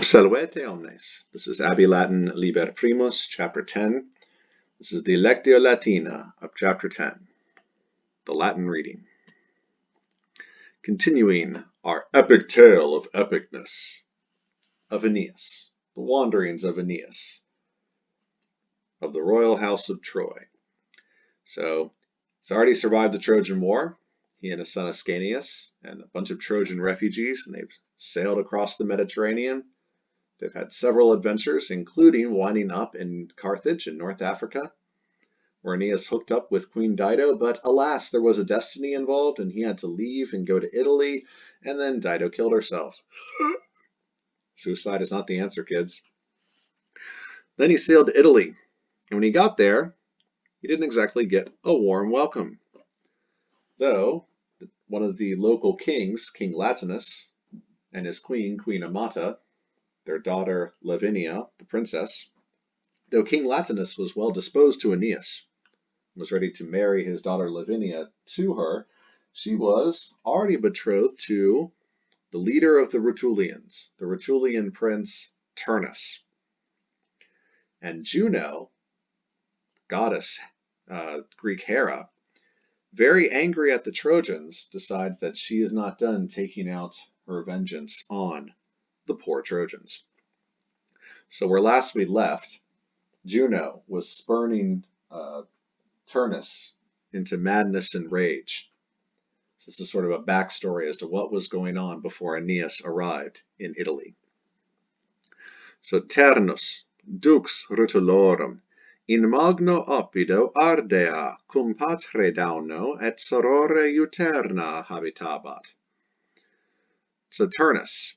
Salvete omnes. This is Abbey Latin Liber Primus, chapter 10. This is the Lectio Latina of chapter 10, the Latin reading. Continuing our epic tale of epicness of Aeneas, the wanderings of Aeneas, of the royal house of Troy. So, he's already survived the Trojan War. He and his son Ascanius and a bunch of Trojan refugees, and they've sailed across the Mediterranean. They've had several adventures, including winding up in Carthage in North Africa, where Aeneas hooked up with Queen Dido, but alas, there was a destiny involved, and he had to leave and go to Italy, and then Dido killed herself. Suicide is not the answer, kids. Then he sailed to Italy, and when he got there, he didn't exactly get a warm welcome. Though, one of the local kings, King Latinus, and his queen, Queen Amata, their daughter Lavinia, the princess, though King Latinus was well disposed to Aeneas, was ready to marry his daughter Lavinia to her, she was already betrothed to the leader of the Rutulians, the Rutulian prince Turnus. And Juno, goddess Greek Hera, very angry at the Trojans, decides that she is not done taking out her vengeance on the poor Trojans. So where last we left, Juno was spurning Turnus into madness and rage. So this is sort of a backstory as to what was going on before Aeneas arrived in Italy. So Turnus, dux Rutulorum, in magno oppido ardea cum patre dauno et sorore uterna habitabat. So Turnus,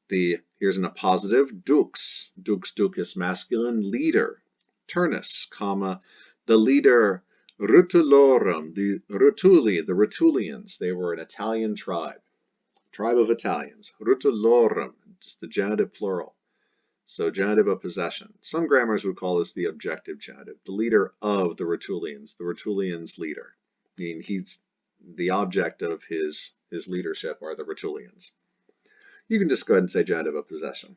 here's an appositive, dux ducus masculine, leader, Turnus, comma, the leader Rutulorum, the Rutuli, the Rutulians, they were an Italian tribe of Italians, Rutulorum, just the genitive plural, so genitive of possession. Some grammars would call this the objective genitive, the leader of the Rutulians' leader, meaning he's the object of his leadership are the Rutulians. You can just go ahead and say genitive of possession.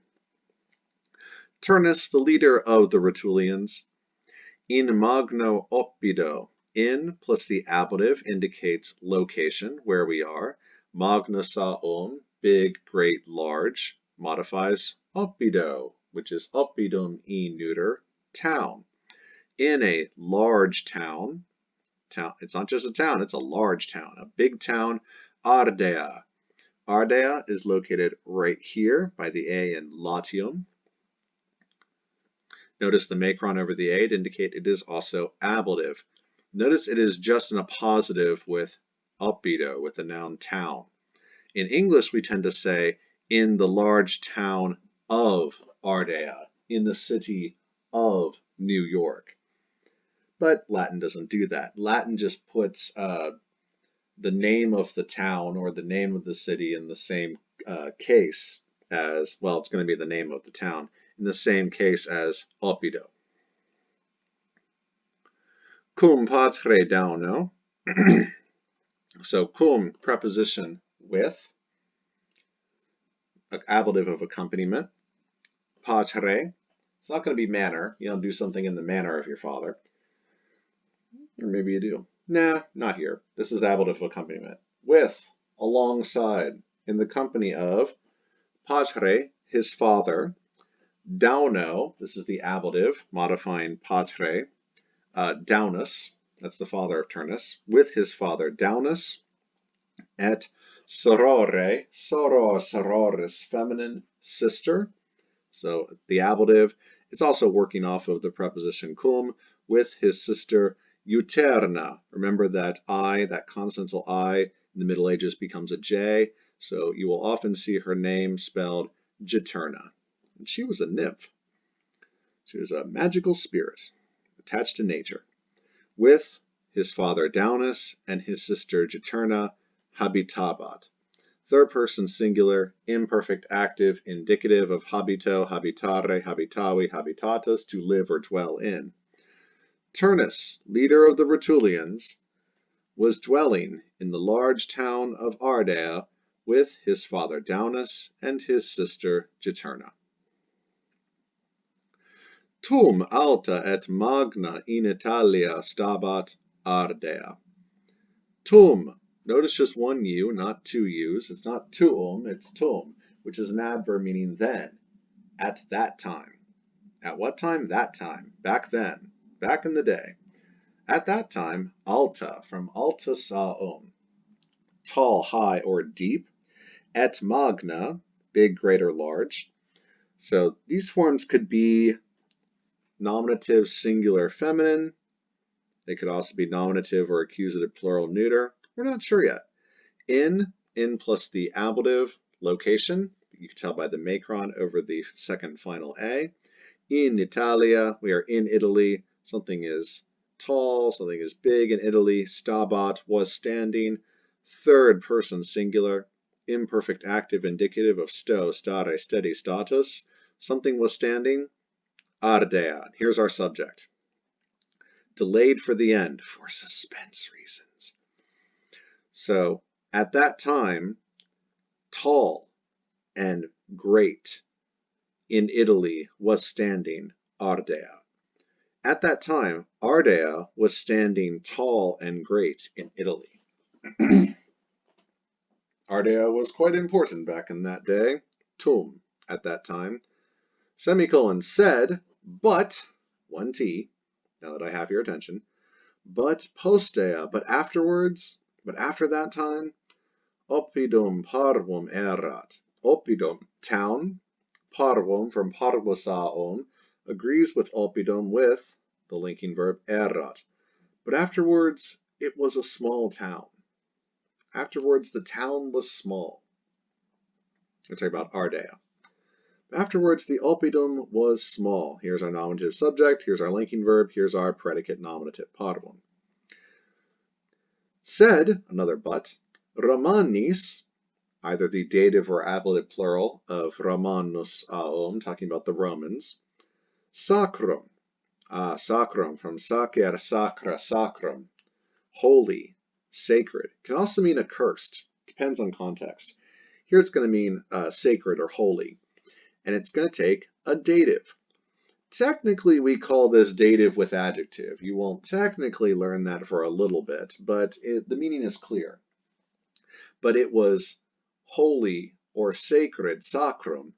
Turnus, the leader of the Rutulians, in magno oppido, in plus the ablative indicates location, where we are. Magnosaon, big, great, large, modifies oppido, which is oppidum in neuter, town. In a large town, it's not just a town, it's a large town, a big town, Ardea. Ardea is located right here by the A in Latium. Notice the macron over the A to indicate it is also ablative. Notice it is just an appositive with oppido, with the noun town. In English, we tend to say in the large town of Ardea, in the city of New York. But Latin doesn't do that. Latin just puts the name of the town or the name of the city in the same case as, well, it's going to be the name of the town, in the same case as oppido. Cum patre dauno. So cum, preposition with, ablative of accompaniment. Patre, it's not going to be manner. You don't do something in the manner of your father. Or maybe you do. Nah, not here. This is ablative of accompaniment. With, alongside, in the company of, patre, his father, dauno, this is the ablative, modifying patre, Daunus, that's the father of Turnus, with his father Daunus, et sorore, sororis, feminine, sister. So the ablative, it's also working off of the preposition cum, with his sister uterna. Remember that I, that consonantal I, in the Middle Ages becomes a J, so you will often see her name spelled Juturna. And she was a nymph. She was a magical spirit attached to nature, with his father Daunus and his sister Juturna habitabat. Third person singular, imperfect active, indicative of habito, habitare, habitavi, habitatus, to live or dwell in. Turnus, leader of the Rutulians, was dwelling in the large town of Ardea with his father Daunus and his sister Juturna. Tum alta et magna in Italia stabat ardea. Tum. Notice just one U, not two U's. It's not tuum, it's tum, which is an adverb meaning then, at that time. At what time? That time. Back then. Back in the day. At that time, alta, from alta saum, tall, high, or deep. Et magna, big, great, or large. So these forms could be nominative, singular, feminine. They could also be nominative or accusative, plural, neuter. We're not sure yet. In plus the ablative, location. You can tell by the macron over the second final A. In Italia, we are in Italy. Something is tall, something is big in Italy. Stabat, was standing. Third person singular. Imperfect active indicative of sto, stare, steady, status. Something was standing. Ardea. Here's our subject. Delayed for the end for suspense reasons. So at that time, tall and great in Italy was standing Ardea. At that time, Ardea was standing tall and great in Italy. Ardea was quite important back in that day. Tum, at that time. Semicolon said, but, one T, now that I have your attention, but postea, but afterwards, but after that time, oppidum parvum erat. Oppidum, town. Parvum, from parvusaum, agrees with oppidum with the linking verb erat. But afterwards, it was a small town. Afterwards, the town was small. We're talking about Ardea. Afterwards, the oppidum was small. Here's our nominative subject, here's our linking verb, here's our predicate nominative, parvum. Said, another but, Romanis, either the dative or ablative plural of Romanus aum, talking about the Romans. Sacrum, sacrum, from sacer, sacra, sacrum, holy, sacred. Can also mean accursed, depends on context. Here it's going to mean sacred or holy, and it's going to take a dative. Technically, we call this dative with adjective. You won't technically learn that for a little bit, but the meaning is clear. But it was holy or sacred, sacrum,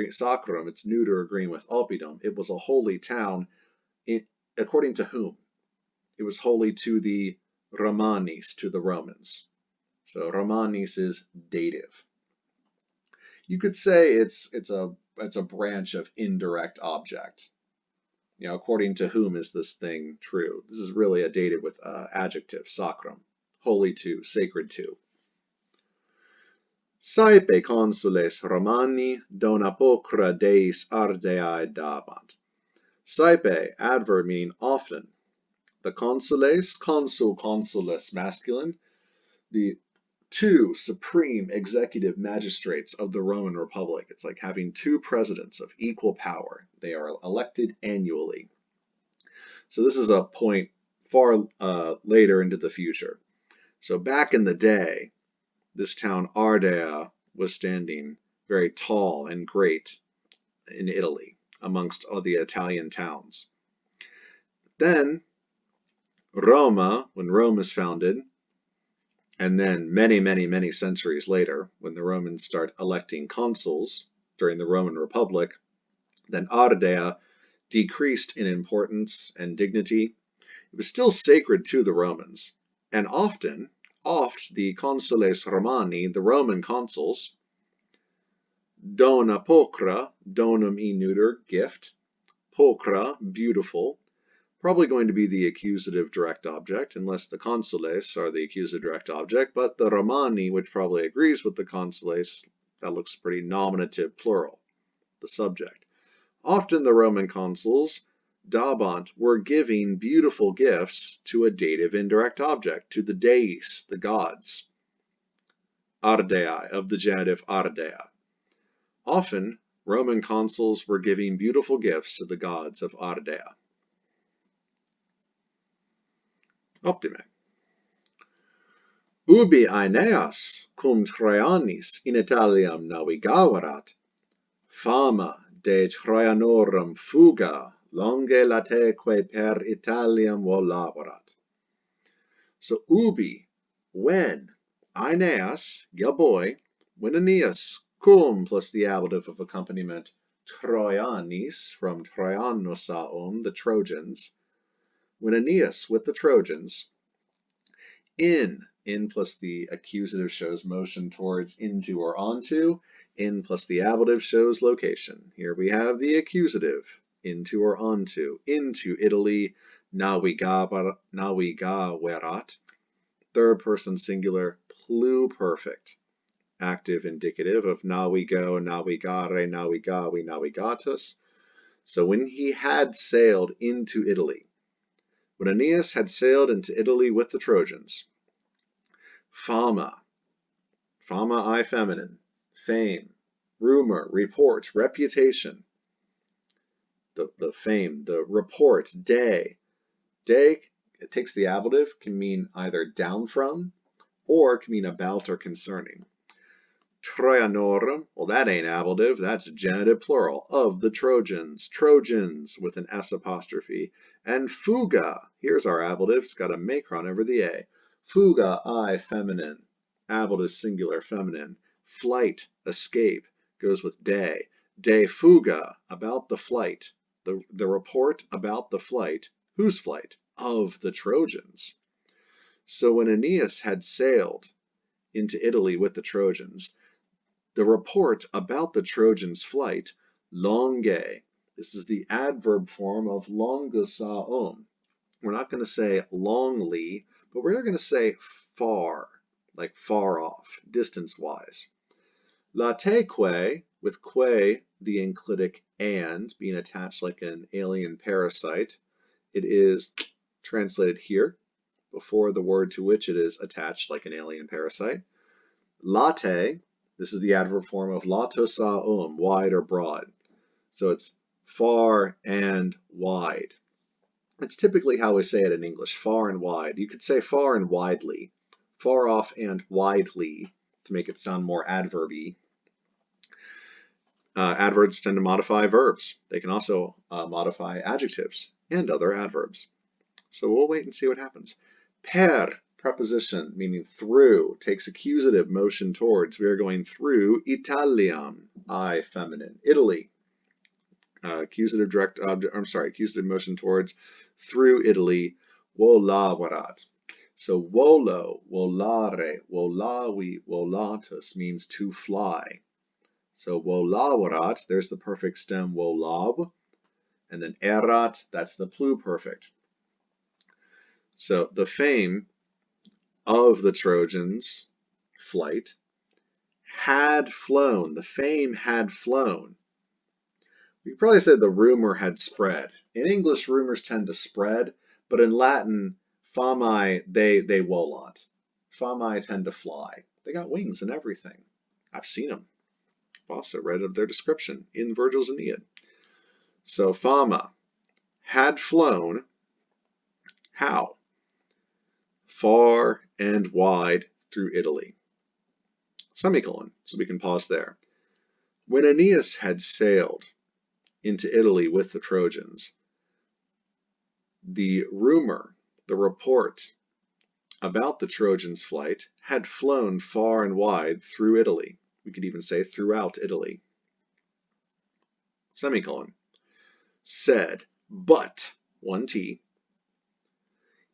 sacrum, it's neuter agreeing with oppidum. It was a holy town, according to whom? It was holy to the Romanis, to the Romans. So Romanis is dative. You could say it's a branch of indirect object. You know, according to whom is this thing true? This is really a dative with adjective, sacrum, holy to, sacred to. Saepe consules Romani dona pocra deis ardeae dabant. Saepe, adverb meaning often. The consules, consul, consules, masculine, the two supreme executive magistrates of the Roman Republic. It's like having two presidents of equal power. They are elected annually. So this is a point far later into the future. So back in the day, this town Ardea was standing very tall and great in Italy amongst all the Italian towns. Then Roma, when Rome is founded, and then many, many, many centuries later, when the Romans start electing consuls during the Roman Republic, then Ardea decreased in importance and dignity. It was still sacred to the Romans, and oft the consules Romani, the Roman consuls, dona pocra, donum e neuter, gift, pocra, beautiful, probably going to be the accusative direct object, unless the consules are the accusative direct object, but the Romani, which probably agrees with the consules, that looks pretty nominative plural, the subject. Often the Roman consuls, dabant, were giving beautiful gifts to a dative indirect object, to the deis, the gods, ardei, of the genitive ardea. Often, Roman consuls were giving beautiful gifts to the gods of ardea. Optime. Ubi Aeneas cum Trajanis in Italiam navigavarat, fama de Troianorum fuga, longe lateque per Italiam volaverat. So ubi, when, Aeneas, ya boy, when Aeneas, cum plus the ablative of accompaniment, Troianis, from Troianosaum, the Trojans, when Aeneas with the Trojans, in plus the accusative shows motion towards, into, or onto, in plus the ablative shows location. Here we have the accusative, into or onto, into Italy, navigaverat, third person singular, pluperfect, active indicative of navigo, navigare, navigavi, navigatus. So when he had sailed into Italy, when Aeneas had sailed into Italy with the Trojans, fama I feminine, fame, rumor, report, reputation, the fame, the report, day, it takes the ablative, can mean either down from, or can mean about or concerning. Troianorum, well, that ain't ablative, that's genitive plural, of the Trojans, Trojans with an S apostrophe. And fuga, here's our ablative, it's got a macron over the A. Fuga, I, feminine, ablative singular, feminine. Flight, escape, goes with de. De fuga, about the flight. The report about the flight. Whose flight? Of the Trojans. So when Aeneas had sailed into Italy with the Trojans, the report about the Trojans' flight, longe, this is the adverb form of longosaum. We're not going to say longly, but we're going to say far, like far off, distance-wise. Lateque, with que, the enclitic and, being attached like an alien parasite, it is translated here, before the word to which it is attached like an alien parasite. Late, this is the adverb form of latosaum, wide or broad. So it's far and wide. It's typically how we say it in English, far and wide. You could say far and widely, far off and widely, to make it sound more adverby. Adverbs tend to modify verbs. They can also modify adjectives and other adverbs. So we'll wait and see what happens. Per, preposition, meaning through, takes accusative motion towards. We are going through Italiam, I, feminine. Italy, accusative direct object, accusative motion towards, through Italy, volaverat. So volo, volare, volavi, volatus means to fly. So volaverat, there's the perfect stem volab, and then erat, that's the pluperfect. So the fame of the Trojans' flight had flown. The fame had flown. We could probably say the rumor had spread. In English, rumors tend to spread, but in Latin, famae, they volant. Famae tend to fly. They got wings and everything. I've seen them. I've also read of their description in Virgil's Aeneid. So fama had flown. How? Far and wide through Italy. Semicolon, so we can pause there. When Aeneas had sailed into Italy with the Trojans, the rumor, the report about the Trojans' flight had flown far and wide through Italy. We could even say throughout Italy. Semicolon. Said, but, one T,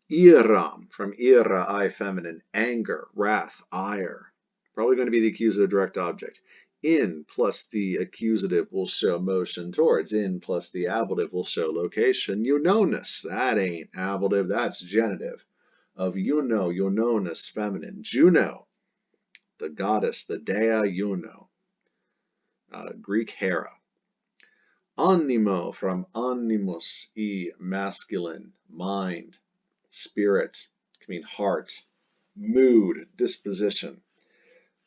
iram, from ira, I, feminine, anger, wrath, ire. Probably going to be the accusative direct object. In plus the accusative will show motion towards. In plus the ablative will show location. Eunonis, that ain't ablative, that's genitive. Of Euno, Eunonis, feminine. Juno, the goddess, the dea Juno. Greek Hera. Animo, from animus, masculine, mind, spirit, can mean heart, mood, disposition.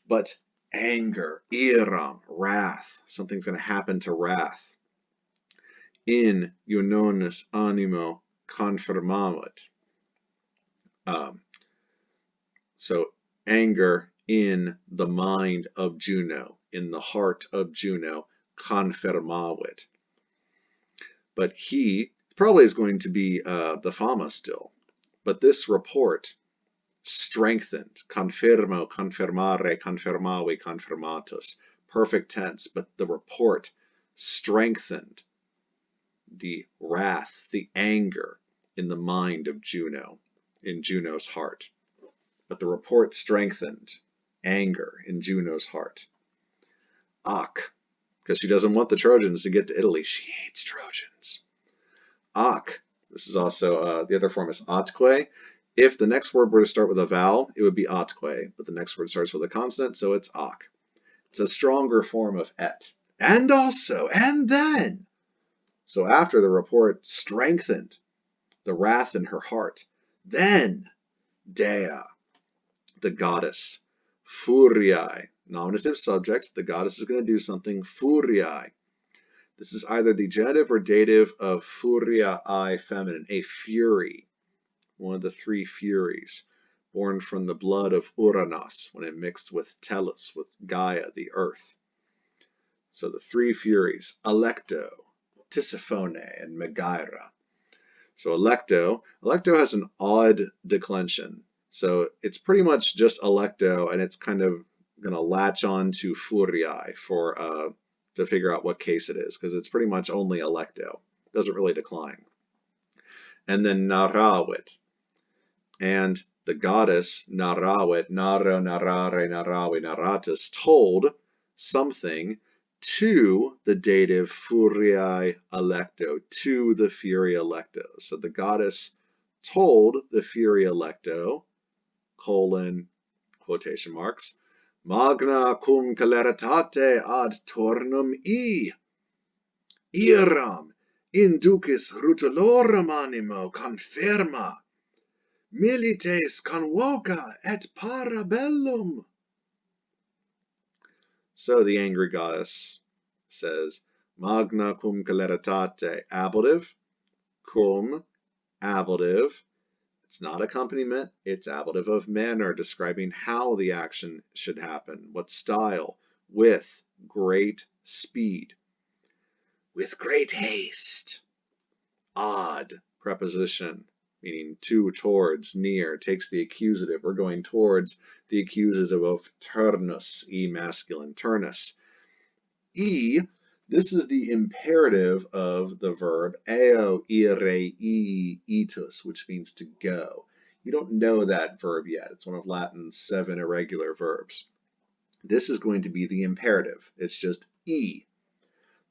But anger, iram, wrath, something's going to happen to wrath. In eunonis animo confirmavat. So anger in the mind of Juno, in the heart of Juno, confirmavit. But he probably is going to be the fama still. But this report strengthened, confirmo, confirmare, confirmavi, confirmatus, perfect tense, but the report strengthened the wrath, the anger in the mind of Juno, in Juno's heart. But the report strengthened anger in Juno's heart. Ac, because she doesn't want the Trojans to get to Italy. She hates Trojans. Ac, this is also, the other form is atque. If the next word were to start with a vowel, it would be atque, but the next word starts with a consonant, so it's ac. It's a stronger form of et. And also, and then. So after the report strengthened the wrath in her heart, then Dea, the goddess, furiae, nominative subject, the goddess is going to do something, furiae. This is either the genitive or dative of furiae feminine, a fury, one of the three furies, born from the blood of Uranos when it mixed with Tellus, with Gaia, the earth. So the three furies, Alecto, Tisiphone, and Megaira. So Alecto has an odd declension. So it's pretty much just Alecto, and it's kind of going to latch on to Furiae to figure out what case it is, because it's pretty much only Alecto. It doesn't really decline. And then Narawit. And the goddess Narawit, Naro, Narare, Narawi, Naratus, told something to the dative Furiae Alecto, to the Fury Alecto. So the goddess told the Fury Alecto, colon, quotation marks, magna cum celeritate ad tornum iram inducis rutulorum animo confirma, milites convoca et parabellum. So the angry goddess says, magna cum celeritate, ablative, cum, ablative. It's not accompaniment, it's ablative of manner, describing how the action should happen, what style, with great speed, with great haste. Odd preposition, meaning to, towards, near, takes the accusative. We're going towards the accusative of turnus, e masculine, turnus. E, this is the imperative of the verb eo, ire, itus, which means to go. You don't know that verb yet. It's one of Latin's 7 irregular verbs. This is going to be the imperative. It's just e.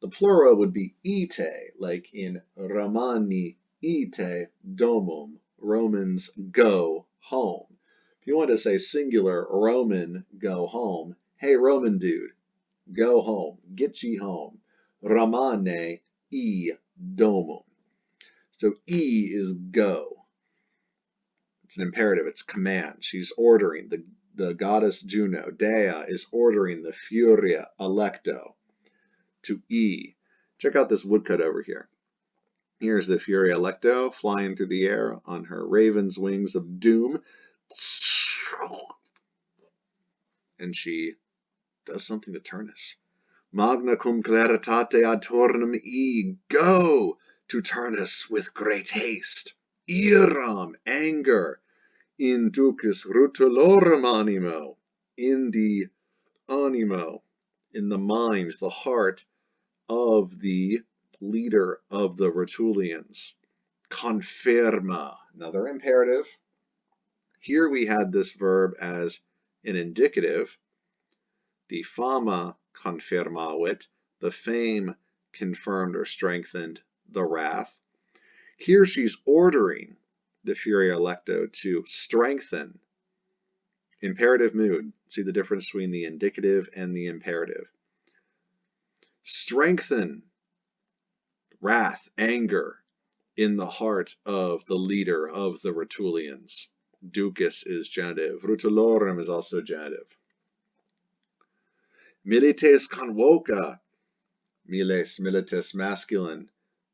The plural would be ite, like in Romani ite domum, Romans go home. If you want to say singular, Roman go home, hey Roman dude, go home, get ye home. Romane e domum. So e is go. It's an imperative, it's command. She's ordering, the goddess Juno, Dea, is ordering the Furia Alecto to E. Check out this woodcut over here. Here's the Furia Alecto flying through the air on her raven's wings of doom. And she does something to Turnus. Magna cum claritate ad tornum E. Go to Turnus with great haste. Iram, anger. Inducis rutulorum animo. In the animo, in the mind, the heart of the leader of the Rutulians. Confirma, another imperative. Here we had this verb as an indicative. The fama confirmavit, the fame confirmed or strengthened the wrath. Here she's ordering the Furia Alecto to strengthen. Imperative mood. See the difference between the indicative and the imperative. Strengthen wrath, anger in the heart of the leader of the Rutulians. Ducis is genitive. Rutulorum is also genitive. Milites convoca. Miles, milites, masculine.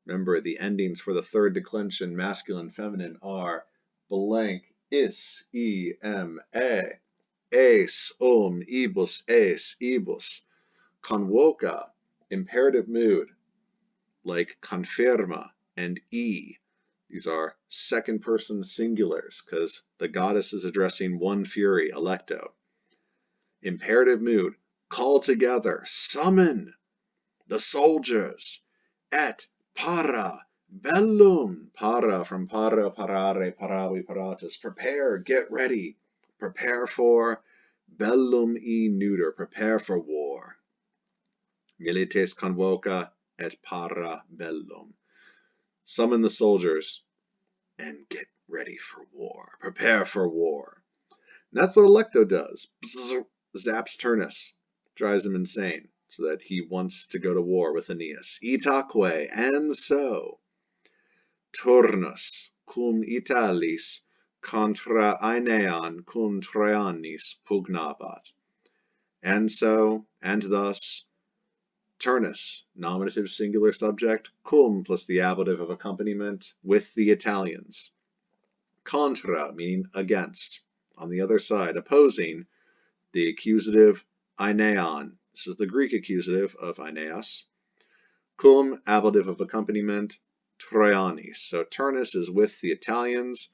Remember, the endings for the third declension, masculine, feminine, are blank, is, e, m, a. Es, ibus, es, ibus. Convoca imperative mood, like conferma and e. These are second person singulars because the goddess is addressing one fury, Lectio. Imperative mood, call together, summon the soldiers, et para bellum, para from para, parare, paravi, paratus, prepare, get ready, prepare for bellum e neuter, prepare for war. Milites convoca et para bellum. Summon the soldiers and get ready for war. Prepare for war. And that's what Lectio does. Zaps Turnus, drives him insane, so that he wants to go to war with Aeneas. Itaque, and so, Turnus cum Italis contra Aenean cum Troianis pugnabat. And so, and thus, Turnus, nominative singular subject, cum plus the ablative of accompaniment, with the Italians. Contra, meaning against. On the other side, opposing, the accusative Aenean. This is the Greek accusative of Aeneas. Cum, ablative of accompaniment, Troianis. So Turnus is with the Italians,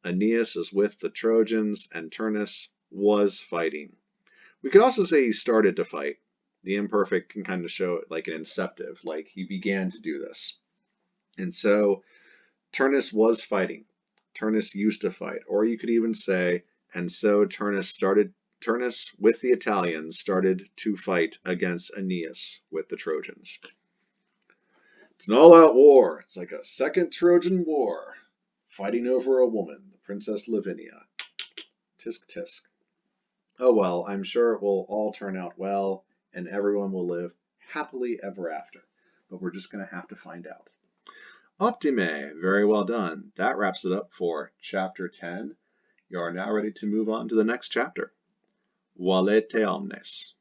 Aeneas is with the Trojans, and Turnus was fighting. We could also say he started to fight. The imperfect can kind of show it like an inceptive, like he began to do this. And so Turnus was fighting. Turnus used to fight. Or you could even say, and so Turnus with the Italians started to fight against Aeneas with the Trojans. It's an all-out war. It's like a second Trojan War, fighting over a woman, the Princess Lavinia. Tisk tisk. Oh well, I'm sure it will all turn out well, and everyone will live happily ever after. But we're just going to have to find out. Optime, very well done. That wraps it up for Chapter 10. You are now ready to move on to the next chapter. Valete omnes.